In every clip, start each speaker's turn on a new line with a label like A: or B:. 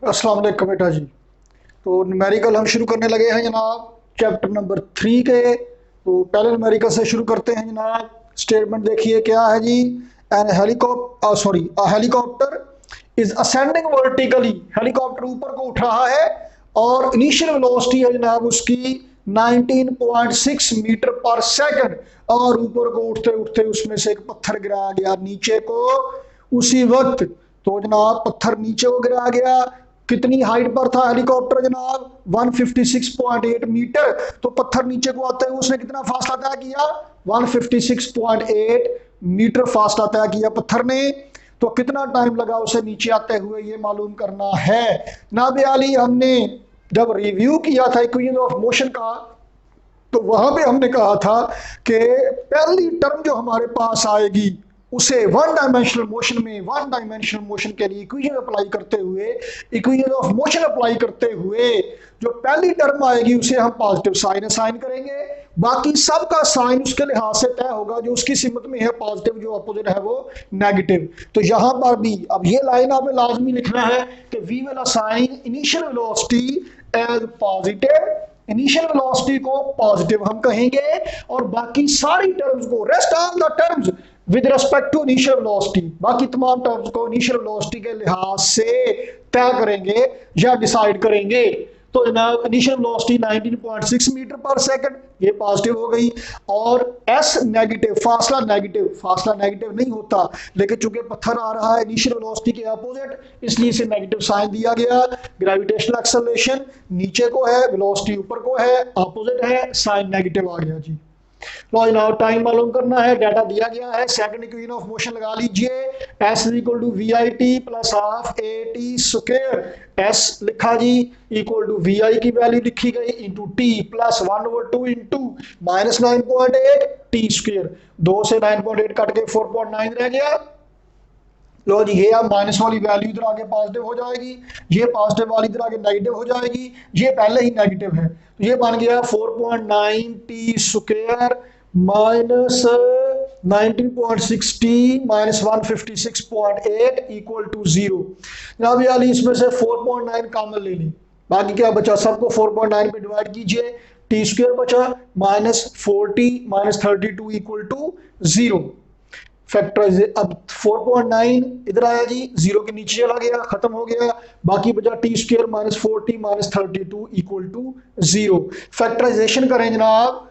A: अस्सलाम वालेकुम बेटा जी। तो न्यूमेरिकल हम शुरू करने लगे हैं जनाब, चैप्टर नंबर 3 के। तो पहले न्यूमेरिकल से शुरू करते हैं जनाब। स्टेटमेंट देखिए क्या है जी। An helicopter is ascending vertically. Helicopter ऊपर को उठ रहा है और इनिशियल वेलोसिटी है जनाब उसकी 19.6 मीटर पर सेकंड। और ऊपर को उठते उठते उसमें से एक पत्थर गिराया गया नीचे को उसी वक्त। तो जनाब पत्थर नीचे को गिरा गया। कितनी हाइट पर था हेलीकॉप्टर जनाब? 156.8 मीटर। तो पत्थर नीचे को आते हुए उसने कितना फासला तय किया? 156.8 मीटर फासला तय किया पत्थर ने। तो कितना टाइम लगा उसे नीचे आते हुए, ये मालूम करना है। नाबे अली, हमने जब रिव्यू किया था इक्वेशन ऑफ मोशन का, तो वहां पे हमने कहा था कि पहली टर्म जो हमारे पास आएगी उसे वन डायमेंशनल मोशन के लिए इक्वेशन ऑफ मोशन अप्लाई करते हुए जो पहली टर्म आएगी उसे हम पॉजिटिव साइन असाइन करेंगे। बाकी सब का साइन उसके लिहाज से तय होगा, जो उसकी सिमत में है पॉजिटिव, जो अपोजिट है वो नेगेटिव। तो यहां पर भी अब ये लाइन आपने लाजमी लिखना है कि we will assign initial velocity as positive. Initial velocity को पॉजिटिव हम कहेंगे और बाकी सारी टर्म्स को, rest all the terms with respect to initial velocity, बाकी तमाम टर्म्स को इनिशियल वेलोसिटी के लिहाज से तय करेंगे या डिसाइड करेंगे। तो जनाब इनिशियल वेलोसिटी 19.6 मीटर पर सेकंड, ये पॉजिटिव हो गई। और एस नेगेटिव, फासला नेगेटिव नहीं होता, लेकिन चूंकि पत्थर आ रहा है इनिशियल वेलोसिटी के अपोजिट, इसलिए इसे नेगेटिव साइन दिया गया। ग्रेविटेशनल एक्सेलरेशन नीचे को है, वेलोसिटी ऊपर को है, अपोजिट है, साइन नेगेटिव आ गया जी। लो जनाब टाइम मालूम करना है, डाटा दिया गया है। सेकंड इक्वेशन ऑफ मोशन लगा लीजिए, S is equal to V I T plus half A T square. S लिखा जी इक्वल टू वी आई की वैल्यू लिखी गई into T plus 1/2 into minus 9.8 T square. 2 से 9.8 कट के 4.9 रह गया। लो जी, ये अब माइनस वाली वैल्यू इधर आगे पॉजिटिव हो जाएगी, ये पॉजिटिव वाली इधर आगे नेगेटिव हो जाएगी, ये पहले ही नेगेटिव है। तो ये बन गया 4.9 T square minus 19.60 minus 156.8 equal to 0। जनाब यानी इसमें से 4.9 कॉमन ले ली, बाकी क्या बचा? सबको 4.9 पे डिवाइड कीजिए, टी स्क्वायर बचा minus 40 minus 32 equal to 0। Factorise अब 4.9 इधर आया जी, 0 के नीचे चला गया, खत्म हो गया। बाकी बचा T square minus 40 minus 32 equal to 0। Factorisation करें जनाब,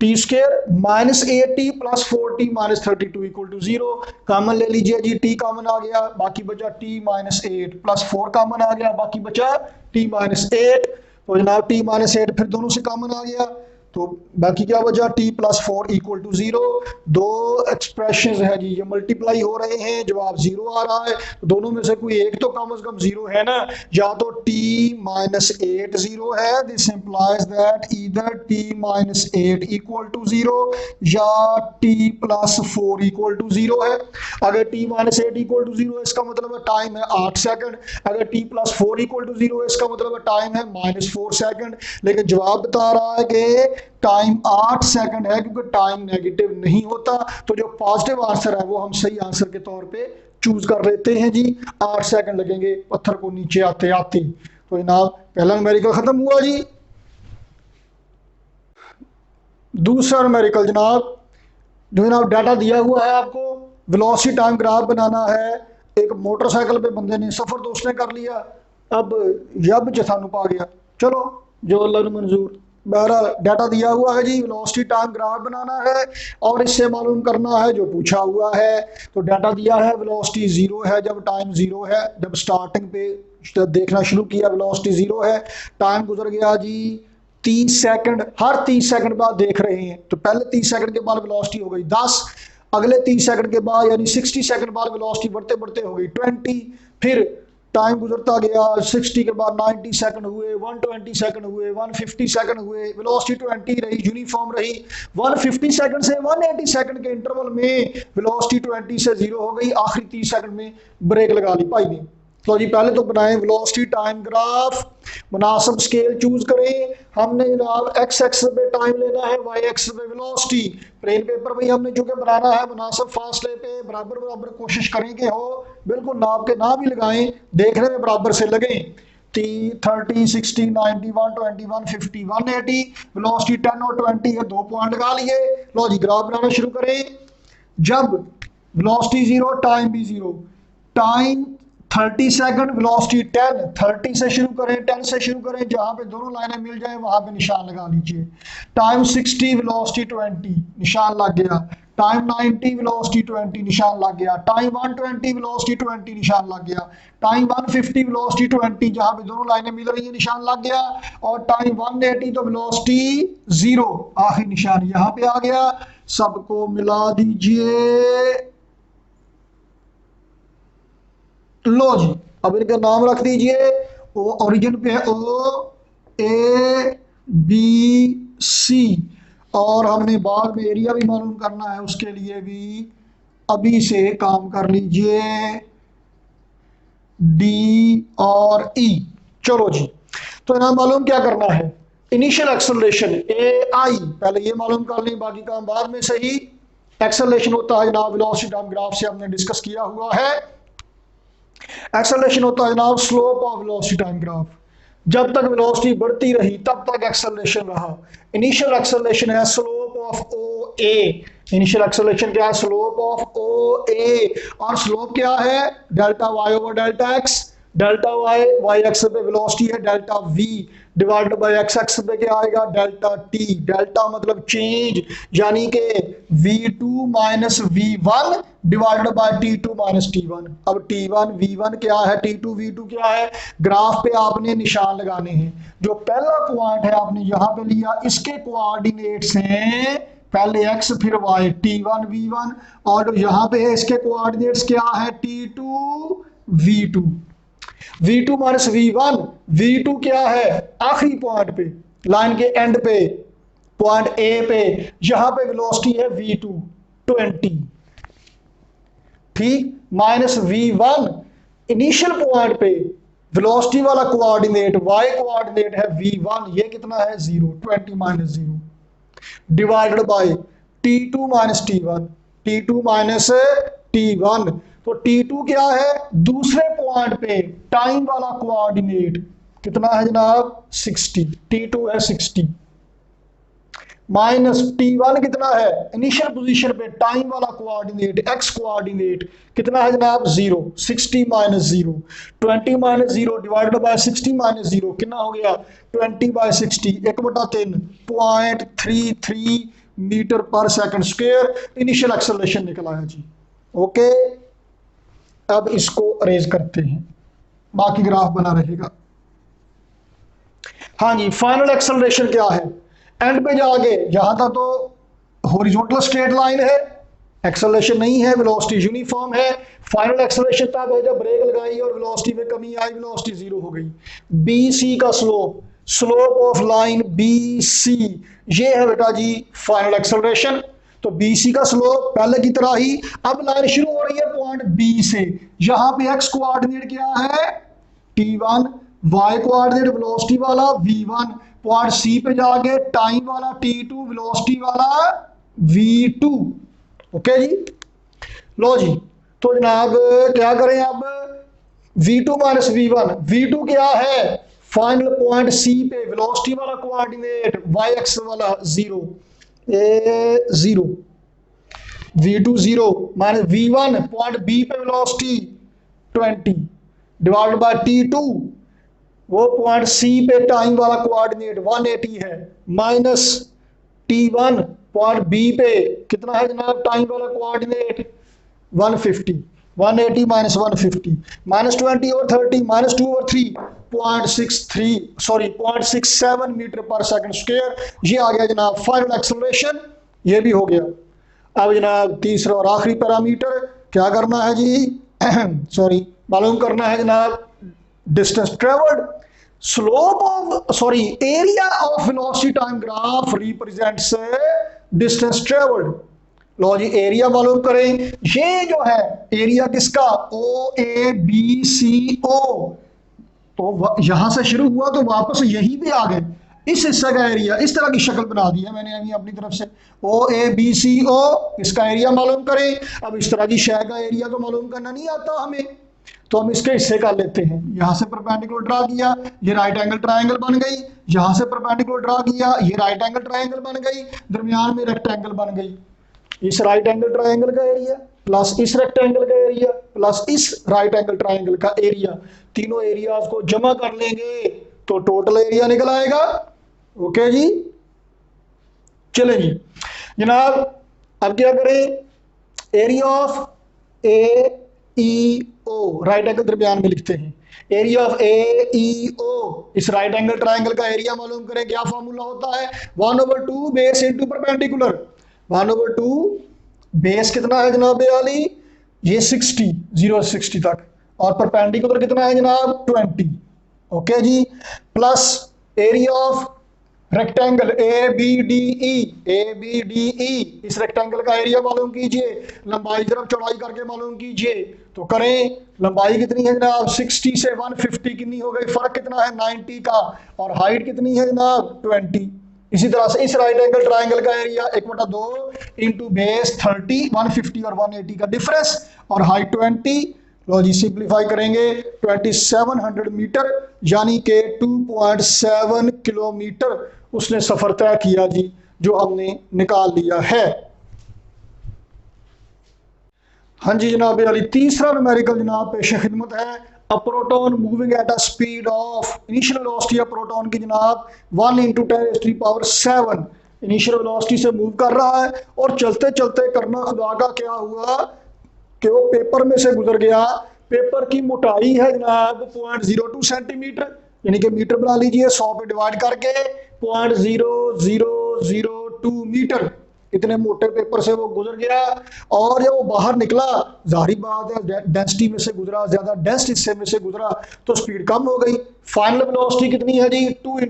A: T square minus 80 plus 40 minus 32 equal to 0। Common ले लीजिए जी, टी कॉमन आ गया, बाकी बचा टी माइनस 8 प्लस 4 कॉमन आ गया, बाकी बचा टी माइनस 8। तो जनाब टी माइनस 8 फिर दोनों से कॉमन आ गया, तो बाकी क्या बचा? T plus 4 equal to 0। दो एक्सप्रेशन है जी, ये मल्टीप्लाई हो रहे हैं, जवाब 0 आ रहा है। तो दोनों में से कोई एक तो कम से कम 0 है ना। या तो टी माइनस 8 0 है, this implies that either T minus 8 equal to 0 या टी प्लस 4 इक्वल टू 0 है। अगर टी माइनस 8 इक्वल टू 0 है, इसका मतलब है टाइम है 8 सेकंड। अगर टी प्लस 4 इक्वल टू 0 है, इसका मतलब है टाइम है माइनस 4 सेकंड। लेकिन जवाब बता रहा है कि टाइम 8 सेकंड है, क्योंकि टाइम नेगेटिव नहीं होता। तो जो पॉजिटिव आंसर है वो हम सही आंसर के तौर पे चूज कर लेते हैं जी। 8 सेकंड लगेंगे पत्थर को नीचे आते आते। तो जनाब पहला न्यूमेरिकल खत्म हुआ जी। दूसरा न्यूमेरिकल जनाब, जो जनाब डाटा दिया हुआ है आपको, वेलोसिटी टाइम ग्राफ बनाना है। एक मोटरसाइकिल पे बंदे ने सफर तो उसने कर लिया, अब जब जथानु पा गया, चलो जो अल्लाह ने मंजूर। बहरहाल डाटा दिया हुआ है जी, वेलोसिटी टाइम ग्राफ बनाना है और इससे मालूम करना है जो पूछा हुआ है। तो डाटा दिया है, वेलोसिटी 0 है जब टाइम 0 है, जब स्टार्टिंग पे देखना शुरू किया वेलोसिटी 0 है। टाइम गुजर गया जी 30 सेकंड, हर 30 सेकंड बाद देख रहे हैं। तो पहले 30 सेकंड के बाद वेलोसिटी हो गई 10, अगले 30 सेकंड के बाद यानी 60 सेकंड बाद वेलोसिटी बढ़ते बढ़ते हो गई 20। फिर टाइम गुजरता गया, 60 के बाद 90 सेकंड हुए, 120 सेकंड हुए, 150 सेकंड हुए, वेलोसिटी 20 रही, यूनिफॉर्म रही। 150 सेकंड से 180 सेकंड के इंटरवल में वेलोसिटी 20 से 0 हो गई। आखिरी 30 सेकंड में ब्रेक लगा ली भाई ने। तो जी पहले तो बनाएं वेलोसिटी टाइम ग्राफ, मुनासिब स्केल चूज करें। हमने जनाब एक्स एक्स पे टाइम लेना है, वाई एक्स पे वेलोसिटी। प्लेन पेपर में हमने चूंकि बनाना है मुनासिब फासले पे बराबर बराबर कोशिश करें कि हो, बिल्कुल नाप के ना भी लगाएं, देखने में बराबर से लगें। 30, 60, 90, 120, 150, 180, वेलोसिटी 10 और 20 है, 2 पॉइंट लगा लिए। लो जी ग्राफ बनाना शुरू करें। जब वेलोसिटी 0, टाइम भी 0, टाइम 30 सेकंड, वेलोसिटी 10, 30 से शुरू करें, 10 से शुरू करें, जहां पे दोनों लाइनें मिल जाए वहां पे निशान लगा लीजिए। टाइम 60, वेलोसिटी 20, निशान लग गया। टाइम 90, वेलोसिटी 20, निशान लग गया। टाइम 120, वेलोसिटी 20, निशान लग गया। टाइम 150, वेलोसिटी 20, जहां पे दोनों लाइनें मिल रही है निशान लग गया। और टाइम 180 तो वेलोसिटी 0, आखिरी निशान यहां पे आ गया। सबको मिला दीजिए। लो जी अब इनका नाम रख दीजिए। ओ ओरिजिन पे है ओ ए बी सी, और हमने बाद में एरिया भी मालूम करना है, उसके लिए भी अभी से काम कर लीजिए, डी और ई। चलो जी, तो यहाँ मालूम क्या करना है, इनिशियल एक्सेलरेशन ए आई पहले ये मालूम कर लें, बाकी काम बाद में सही। एक्सेलरेशन होता है जनाब वेलोसिटी टाइम ग्राफ से हमने डिस्कस किया हुआ है। एक्सेलरेशन होता है जनाब slope of velocity time graph. जब तक वेलोसिटी बढ़ती रही तब तक एक्सेलरेशन रहा। इनिशियल एक्सेलरेशन है slope of O A. Initial acceleration क्या है, स्लोप ऑफ ओ ए। और स्लोप क्या है, delta Y over delta X. Delta Y Y X पे वेलोसिटी है, delta V divided by X X पे क्या आएगा, डेल्टा टी। डेल्टा मतलब चेंज, यानी कि v2 minus v1 divided by t2 minus t1। अब t1 v1 क्या है, t2 v2 क्या है, ग्राफ पे आपने निशान लगाने हैं। जो पहला पॉइंट है आपने यहाँ पे लिया, इसके कोऑर्डिनेट्स हैं पहले x फिर y, t1 v1, और जो यहाँ पे है इसके कोऑर्डिनेट्स क्या है, t2 v2। v2 minus v1, v2 क्या है आखिरी पॉइंट पे, लाइन के एंड पे, पॉइंट ए पे, यहां पे वेलोसिटी है v2 20, ठीक, माइनस v1 इनिशियल पॉइंट पे वेलोसिटी वाला कोऑर्डिनेट y कोऑर्डिनेट है v1, ये कितना है 0, 20 minus 0 divided by t2 minus t1, t2 minus t1। तो t2 क्या है, दूसरे पॉइंट पे टाइम वाला कोऑर्डिनेट कितना है जनाब 60, t2 है 60, माइनस t1 कितना है इनिशियल पोजीशन पे टाइम वाला कोऑर्डिनेट x कोऑर्डिनेट कितना है जनाब 0, 60 minus 0, 20 minus 0 divided by 60 minus 0 कितना हो गया 20 बाय 60, 1/3, 0.33 मीटर पर सेकंड स्क्वायर इनिशियल एक्सेलरेशन निकल आया जी। ओके, अब इसको अरेज करते हैं, बाकी ग्राफ बना रहेगा। हाँ जी, फाइनल एक्सेलरेशन क्या है, एंड पे जाके यहां था तो हॉरिजॉन्टल स्ट्रेट लाइन है, एक्सेलरेशन नहीं है, वेलोसिटी यूनिफॉर्म है। फाइनल एक्सेलरेशन तब है जब ब्रेक लगाई और वेलोसिटी में कमी आई, वेलोसिटी 0 हो गई। बी सी का slope, slope of line B C, ये है बेटा जी फाइनल एक्सेलरेशन। तो बी सी का स्लोप पहले की तरह ही, अब लाइन शुरू हो रही है पॉइंट बी से, यहां पे एक्स कोऑर्डिनेट क्या है t1, y कोऑर्डिनेट वेलोसिटी वाला v1, पॉइंट सी पे जाके टाइम वाला t2, वेलोसिटी वाला v2। ओके जी, लो जी, तो जनाब क्या करें अब, v2 माइनस v1, v2 क्या है फाइनल पॉइंट सी पे वेलोसिटी वाला कोऑर्डिनेट y एक्स वाला 0, 0, v2 0 minus v1 point B पे वेलोसिटी 20 डिवाइडेड बाय t2, वो पॉइंट सी पे टाइम वाला कोऑर्डिनेट 180 है, माइनस t1 पॉइंट बी पे कितना है जनाब टाइम वाला कोऑर्डिनेट 150, 180 माइनस 150, माइनस 20 और 30, माइनस 2 और 3, 0.67 मीटर पर सेकंड स्क्वायर। ये आ गया जनाब फाइनल एक्सेलरेशन, ये भी हो गया। अब जनाब तीसरा और आखिरी पैरामीटर क्या करना है जी मालूम करना है जनाब distance travelled. Slope of area of velocity time graph represents distance travelled. लो जी एरिया मालूम करें। ये जो है एरिया किसका, ओ ए बी सी ओ, तो यहां से शुरू हुआ तो वापस यहीं पे आ गए। इस हिस्से का एरिया इस तरह की शक्ल बना दी है मैंने अभी अपनी तरफ से, ओ ए बी सी ओ, इसका एरिया मालूम करें। अब इस तरह की शय का एरिया तो मालूम करना नहीं आता हमें, तो हम इसके हिस्से कर लेते हैं। यहां से परपेंडिकुलर ड्रा किया, ये राइट एंगल ट्रायंगल बन गई। यहां से परपेंडिकुलर ड्रा किया, ये राइट एंगल ट्रायंगल बन गई। दरमियान में रेक्टेंगल बन गई। इस राइट एंगल ट्रायंगल का एरिया प्लस इस रेक्टेंगल का एरिया प्लस इस राइट एंगल ट्रायंगल का एरिया, तीनों एरियाज को जमा कर लेंगे तो टोटल एरिया निकल आएगा। ओके जी, चलें जी जनाब, अब क्या करें, area of A E O, right angle दरमियान में लिखते हैं। एरिया ऑफ ए ई ओ, इस राइट एंगल ट्रायंगल का एरिया मालूम करें। क्या फॉर्मूला होता है, 1/2 बेस इंटू परपेंडिकुलर। 1/2 बेस कितना है जनाब अली, ये 60, 0 से 60 तक, और परपेंडिकुलर कितना है जनाब 20। ओके जी, plus area of rectangle A B D E, इस रेक्टेंगल का एरिया मालूम कीजिए, लंबाई तरफ चौड़ाई करके मालूम कीजिए। तो करें, लंबाई कितनी है जनाब 60 से 150 कितनी हो गई, फर्क कितना है 90 का, और हाइट कितनी है जनाब 20। इसी तरह से इस राइट एंगल ट्रायंगल का एरिया 1/2 इंटू बेस 30, 150 और 180 का डिफरेंस, और हाइट 20। लो जी सिंप्लीफाई करेंगे, 2700 मीटर यानी कि 2.7 किलोमीटर उसने सफर तय किया जी, जो हमने निकाल लिया है। हाँ जी जनाब अली, तीसरा न्यूमेरिकल जनाब पेश खिदमत है। A proton moving at a speed of, initial velocity of proton की जनाब 1 × 10⁻⁷ इनिशियल वेलोसिटी से मूव कर रहा है, और चलते चलते करना खुदा का क्या हुआ कि वो पेपर में से गुजर गया। पेपर की मोटाई है जनाब 0.02 सेंटीमीटर, यानी कि मीटर बना लीजिए 100 पे डिवाइड करके 0.0002 मीटर, इतने मोटे पेपर से वो गुजर गया। और जब वो बाहर निकला, जाहिर बात है डेंसिटी में से गुजरा, ज्यादा डेंस हिस्से में से गुजरा तो स्पीड कम हो गई। फाइनल वेलोसिटी कितनी है जी 2 ×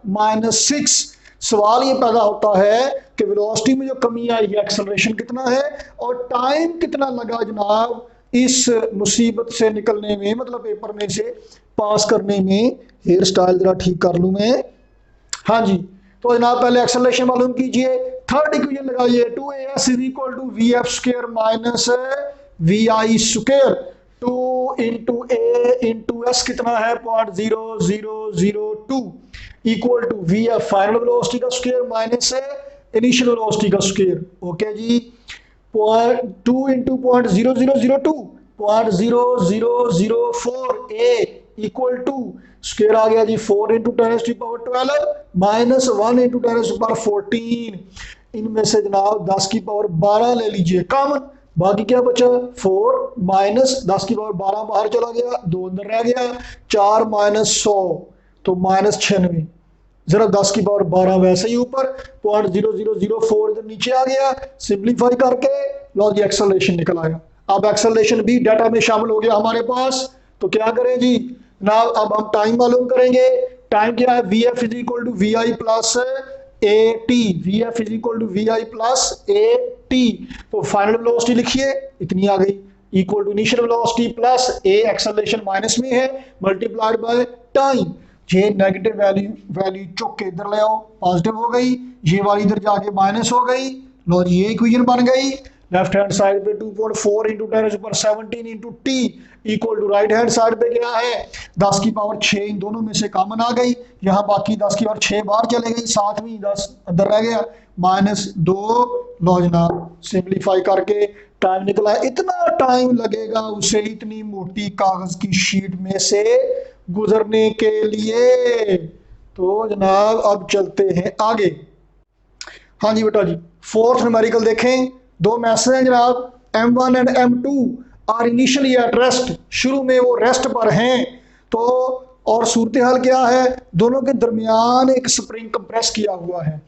A: 10⁻⁶। सवाल ये पैदा होता है कि वेलोसिटी में जो कमी आई है, एक्सेलरेशन कितना है, और टाइम कितना लगा जनाब इस मुसीबत से निकलने में, मतलब पेपर में से पास करने में। हेयर स्टाइल जरा ठीक कर लूं मैं। हाँ जी, तो जनाब पहले एक्सेलरेशन मालूम कीजिए, थर्ड इक्वेशन लगाइए, 2as = vf² minus vi²। 2 × a × s कितना है 0.0002 equal to vf final velocity का स्क्वायर माइनस इनिशियल वेलोसिटी का स्क्वायर। ओके जी, 2 × 0.0002 0.0004 a इक्वल टू स्क्वायर आ गया जी 4 × 10⁻12 माइनस 1 × 10⁻14। इनमें से जनाब 10⁻12 ले लीजिए कॉमन, बाकी क्या बचा 4 माइनस 10⁻12 बाहर चला गया, 2 अंदर रह गया, 4 माइनस 100 तो -96। जरा 10⁻12 वैसे ही ऊपर 0.0004 इधर नीचे आ गया। सिंप्लीफाई करके लो जी एक्सेलरेशन निकल आया। अब एक्सेलरेशन भी डाटा में शामिल हो गया हमारे पास, तो क्या करें जी ना, अब हम टाइम मालूम करेंगे। टाइम क्या है, vf = vi + at, vf = vi + at। तो फाइनल वेलोसिटी लिखिए, इतनी आ गई, equal to initial velocity plus a acceleration minus में है मल्टीप्लाइड बाय टाइम। ये नेगेटिव वैल्यू चुक के इधर ले आओ, पॉजिटिव हो गई, ये वाली इधर जाके माइनस हो गई। लो जी ये इक्वेशन बन गई। लेफ्ट हैंड साइड पे 2.4 × 10⁻17 × t equal to right hand side पे क्या है 10⁻6, इन दोनों में से कॉमन आ गई, यहाँ बाकी 10⁻6 बाहर चले गई, 7 अंदर रह गया -2। लो जनाब सिंप्लीफाई करके टाइम निकला, इतना टाइम लगेगा उसे इतनी मोटी कागज की शीट में से गुजरने के लिए। तो जनाब अब चलते हैं आगे। हाँ जी बेटा जी, फोर्थ न्यूमेरिकल देखें। 2 मैसेज हैं जनाब, M1 and M2 are initially at rest, शुरू में वो रेस्ट पर हैं। तो और सूरत हाल क्या है, दोनों के दरमियान एक स्प्रिंग कंप्रेस किया हुआ है।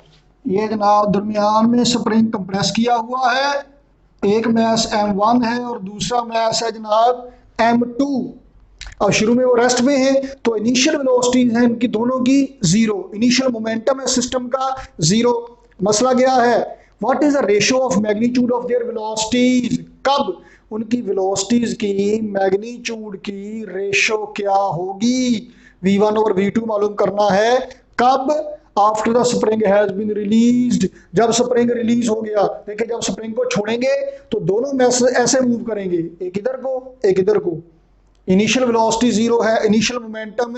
A: ये जनाब दरमियान में स्प्रिंग कंप्रेस किया हुआ है, एक मैस M1 है और दूसरा मैस है जनाब M2। अब शुरू में वो रेस्ट में है, तो इनिशियल वेलोसिटी है इनकी दोनों की 0, इनिशियल मोमेंटम है सिस्टम का 0। मसला क्या है, what is the ratio of magnitude of their velocities, कब उनकी वेलोसिटीज की मैग्नीट्यूड की रेशियो क्या होगी, v1 और v2 मालूम करना है। कब? After the spring has been released, जब स्प्रिंग रिलीज हो गया। देखिए जब स्प्रिंग को छोड़ेंगे तो दोनों मैस ऐसे मूव करेंगे, एक इधर को एक इधर को। इनिशियल वेलोसिटी जीरो है, इनिशियल मोमेंटम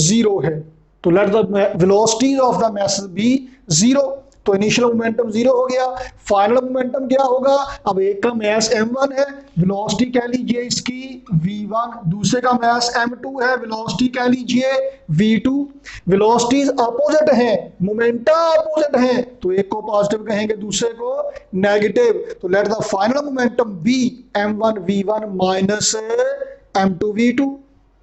A: जीरो है, तो let the velocity of the mass be zero, तो इनिशियल मोमेंटम जीरो हो गया। फाइनल मोमेंटम क्या होगा? अब एक का मैस m1 है, वेलोसिटी कह लीजिए इसकी v1, दूसरे का मैस m2 है, वेलोसिटी कह लीजिए v2। वेलोसिटीज अपोजिट हैं, मोमेंटा अपोजिट हैं, तो एक को पॉजिटिव कहेंगे दूसरे को नेगेटिव। तो let the final momentum be m1 v1 minus m2 v2।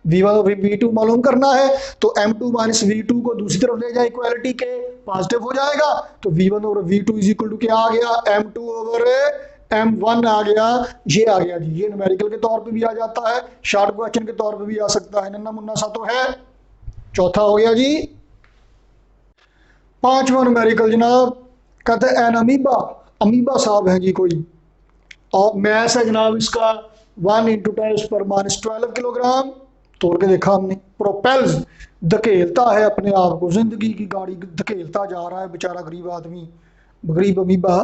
A: v1 और v2 मालूम करना है, तो m2 माइनस v2 को दूसरी तरफ ले जाए इक्वालिटी के, पॉजिटिव हो जाएगा, तो v1 और v2 इज इक्वल टू क्या आ गया? m2 ओवर m1 आ गया। ये आ गया जी, ये न्यूमेरिकल के तौर पे भी आ जाता है, शॉर्ट क्वेश्चन के तौर पे भी आ सकता है, नन्ना मुन्ना सा तो है। चौथा हो गया जी। पांचवा न्यूमेरिकल जनाब, कहते हैं एन अमीबा, अमीबा साहब है जी कोई, और मैस है जनाब इसका 1 इंटू 10⁻12 किलोग्राम। तोड़ के देखा हमने। प्रोपेल्स, धकेलता है अपने आप को, जिंदगी की गाड़ी धकेलता जा रहा है बेचारा गरीब आदमी, गरीब अमीबा।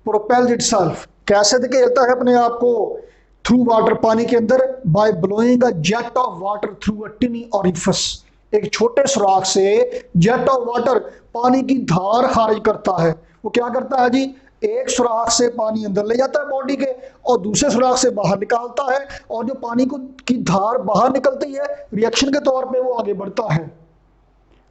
A: प्रोपेल्स इटसेल्फ, कैसे धकेलता है अपने आप को? थ्रू वाटर, पानी के अंदर, by blowing a jet of water through a tiny orifice, एक छोटे सुराख से जेट ऑफ वाटर, पानी की धार खारिज करता है। वो क्या करता है जी? एक सुराख से पानी अंदर ले जाता है बॉडी के, और दूसरे सुराख से बाहर निकालता है, और जो पानी को की धार बाहर निकलती है, रिएक्शन के तौर पे वो आगे बढ़ता है।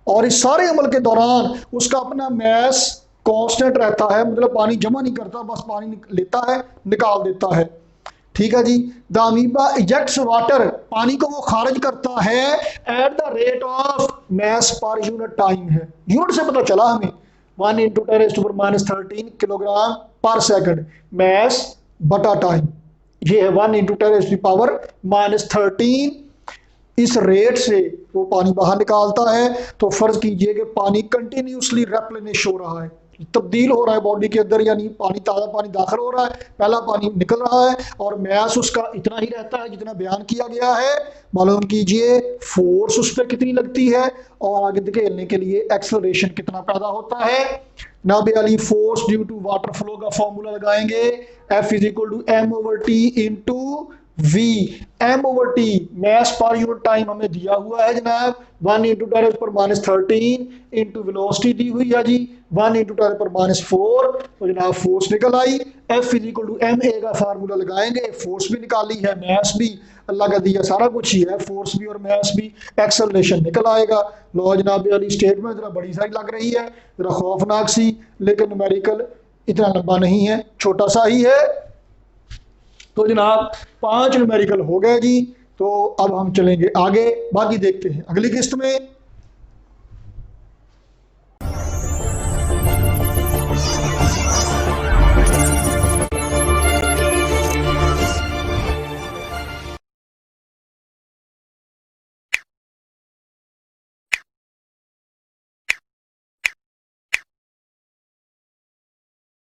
A: और इस सारे अमल के दौरान उसका अपना मैस कांस्टेंट रहता है, मतलब पानी जमा नहीं करता, बस पानी लेता है निकाल देता है। ठीक है जी। द अमीबा इजेक्ट्स वाटर, पानी को वो खारिज करता है at the rate of mass पर यूनिट टाइम है। यूनिट से पता चला हमें, 1 इंटू 10⁻13 किलोग्राम पर सेकंड, मैस बटा टाइम, ये है 1 इंटू 10⁻13। इस रेट से वो पानी बाहर निकालता है। तो फर्ज कीजिए कि पानी कंटिन्यूसली रेप्लेनिश हो रहा है, तब्दील हो रहा है बॉडी के अंदर, यानी पानी, ताज़ा पानी दाखिल हो रहा है, पहला पानी निकल रहा है, और मैस उसका इतना ही रहता है जितना बयान किया गया है। मालूम कीजिए फोर्स उस पर कितनी लगती है, और आगे धकेलने के लिए एक्सेलरेशन कितना पैदा होता है। नाबे अली force due to water flow का फॉर्मूला लगाएंगे, F is equal to m over T into v। m over T mass पर यूनिट टाइम हमें दिया हुआ है जनाब, 1 इंटू 10⁻13 इंटू वेलोसिटी दी हुई है जी 1 इंटू 10⁻4, तो जनाब फोर्स निकल आई। F is equal to ma का फार्मूला लगाएंगे, फोर्स भी निकाली है, मैस भी अल्लाह का दिया, सारा कुछ ही है, फोर्स भी और मैस भी, एक्सेलरेशन निकल आएगा। लो जनाब वाली स्टेटमेंट जरा बड़ी सारी लग रही है, जरा खौफनाक सी, लेकिन न्यूमेरिकल इतना लंबा नहीं है, छोटा सा ही है। तो जनाब 5 न्यूमेरिकल हो गए जी। तो अब हम चलेंगे आगे, बाकी देखते हैं अगली किस्त में।